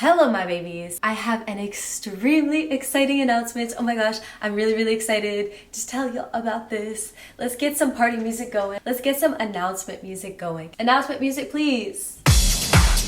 Hello my babies! I have an extremely exciting announcement. Oh my gosh, I'm really excited to tell you about this. Let's get some party music going. Let's get some announcement music going. Announcement music please!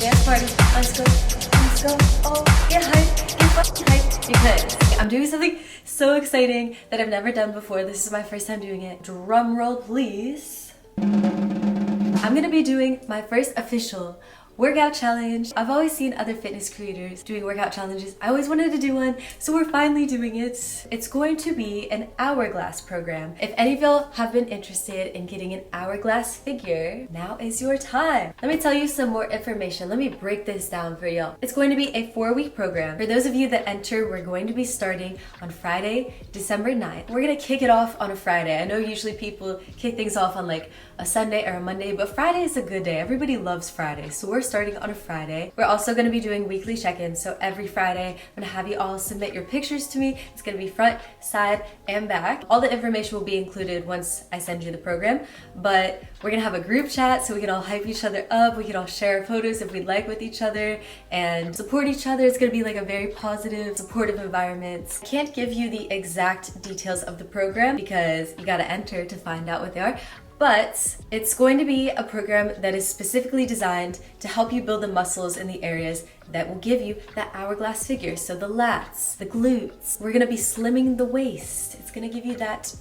Dance party, let's go, let's go. Oh, get hyped, get fucking hyped. Because I'm doing something so exciting that I've never done before. This is my first time doing it. Drum roll please. I'm gonna be doing my first official workout challenge. I've always seen other fitness creators doing workout challenges. I always wanted to do one, so we're finally doing it. It's going to be an hourglass program. If any of y'all have been interested in getting an hourglass figure, now is your time. Let me tell you some more information. Let me break this down for y'all. It's going to be a 4-week program. For those of you that enter, we're going to be starting on Friday, December 9th. We're gonna kick it off on a Friday. I know usually people kick things off on like a Sunday or a Monday, but Friday is a good day. Everybody loves Friday, so we're starting on a Friday. We're also going to be doing weekly check-ins, so every Friday I'm going to have you all submit your pictures to me. It's going to be front, side, and back. All the information will be included once I send you the program, but we're going to have a group chat so we can all hype each other up. We can all share photos if we'd like with each other and support each other. It's going to be like a very positive, supportive environment. I can't give you the exact details of the program because you got to enter to find out what they are. But it's going to be a program that is specifically designed to help you build the muscles in the areas that will give you that hourglass figure. So the lats, the glutes. We're gonna be slimming the waist. It's gonna give you that,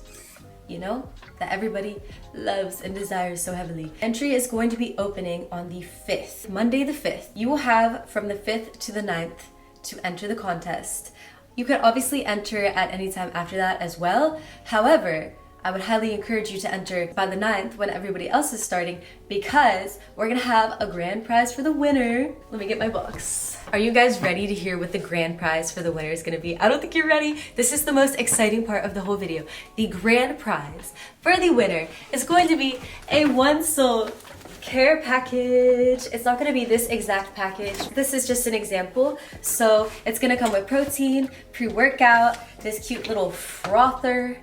you know, that everybody loves and desires so heavily. Entry is going to be opening on the 5th, Monday the 5th. You will have from the 5th to the 9th to enter the contest. You could obviously enter at any time after that as well. However, I would highly encourage you to enter by the 9th when everybody else is starting because we're gonna have a grand prize for the winner. Let me get my box. Are you guys ready to hear what the grand prize for the winner is gonna be? I don't think you're ready. This is the most exciting part of the whole video. The grand prize for the winner is going to be a MamaSwole care package. It's not gonna be this exact package. This is just an example. So it's gonna come with protein, pre-workout, this cute little frother,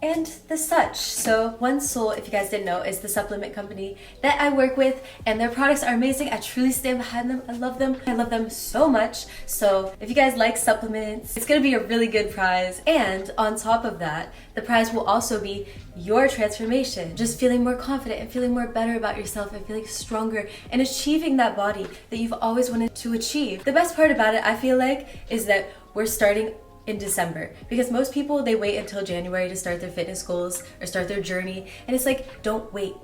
and the such. So MamaSwole, if you guys didn't know, is the supplement company that I work with, and their products are amazing. I truly stand behind them. I love them. I love them so much. So if you guys like supplements, it's gonna be a really good prize. And on top of that, the prize will also be your transformation. Just feeling more confident and feeling more better about yourself and feeling stronger and achieving that body that you've always wanted to achieve. The best part about it, I feel like, is that we're starting in December, because most people, they wait until January to start their fitness goals or start their journey, and it's like, don't wait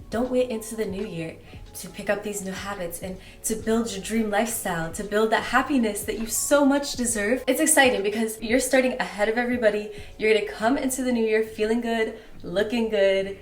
into the new year to pick up these new habits and to build your dream lifestyle, to build that happiness that you so much deserve. It's exciting because you're starting ahead of everybody. You're gonna come into the new year feeling good, looking good,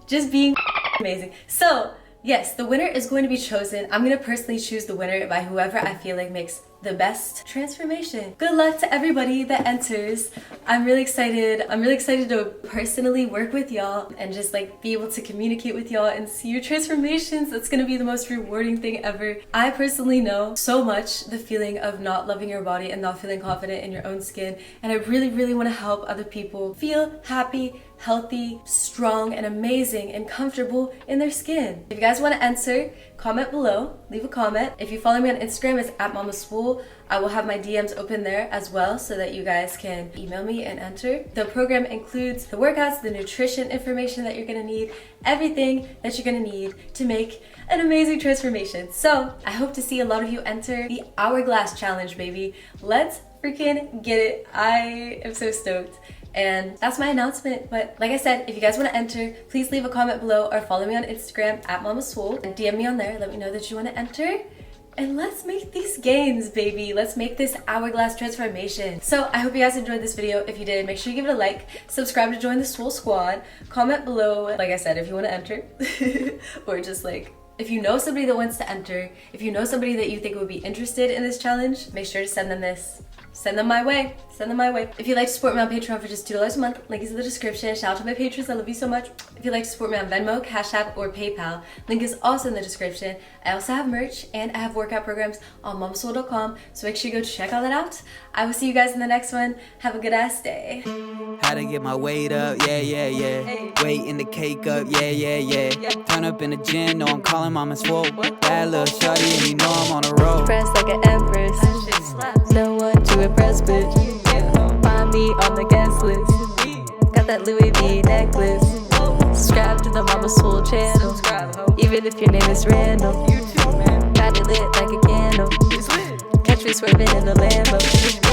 just being amazing. So yes, the winner is going to be chosen. I'm gonna personally choose the winner by whoever I feel like makes the best transformation. Good luck to everybody that enters. I'm really excited. I'm really excited to personally work with y'all and just like be able to communicate with y'all and see your transformations. That's gonna be the most rewarding thing ever. I personally know so much the feeling of not loving your body and not feeling confident in your own skin, and I really want to help other people feel happy, healthy, strong, and amazing and comfortable in their skin. If you guys want to enter, comment below, leave a comment. If you follow me on Instagram, it's at MamaSwole. I will have my DMs open there as well so that you guys can email me and enter. The program includes the workouts, the nutrition information that you're gonna need, everything that you're gonna need to make an amazing transformation. So I hope to see a lot of you enter the Hourglass Challenge, baby. Let's freaking get it. I am so stoked. And that's my announcement. But like I said, if you guys want to enter, please leave a comment below or follow me on Instagram at MamaSwole and DM me on there. Let me know that you want to enter. And let's make these gains, baby. Let's make this hourglass transformation. So I hope you guys enjoyed this video. If you did, make sure you give it a like, subscribe to join the Swole Squad, comment below, like I said, if you want to enter, or just like, if you know somebody that wants to enter, if you know somebody that you think would be interested in this challenge, make sure to send them this. Send them my way. Send them my way. If you'd like to support me on Patreon for just $2 a month, link is in the description. Shout out to my patrons. I love you so much. If you'd like to support me on Venmo, Cash App, or PayPal, link is also in the description. I also have merch and I have workout programs on MamaSwole.com, so make sure you go check all that out. I will see you guys in the next one. Have a good ass day. How to get my weight up, yeah, yeah, yeah. Hey. Weight in the cake up, yeah, yeah, yeah. Turn up in the gym, know I'm calling Mama Swole. Bad little shawty, and you know I'm on a roll. Press like an empress. No one to impress, bitch. Find me on the guest list. Got that Louis V necklace. Subscribe to the Mama Swole channel. Even if your name is Randall. Got it lit like a candle. Catch me swerving in the Lambo.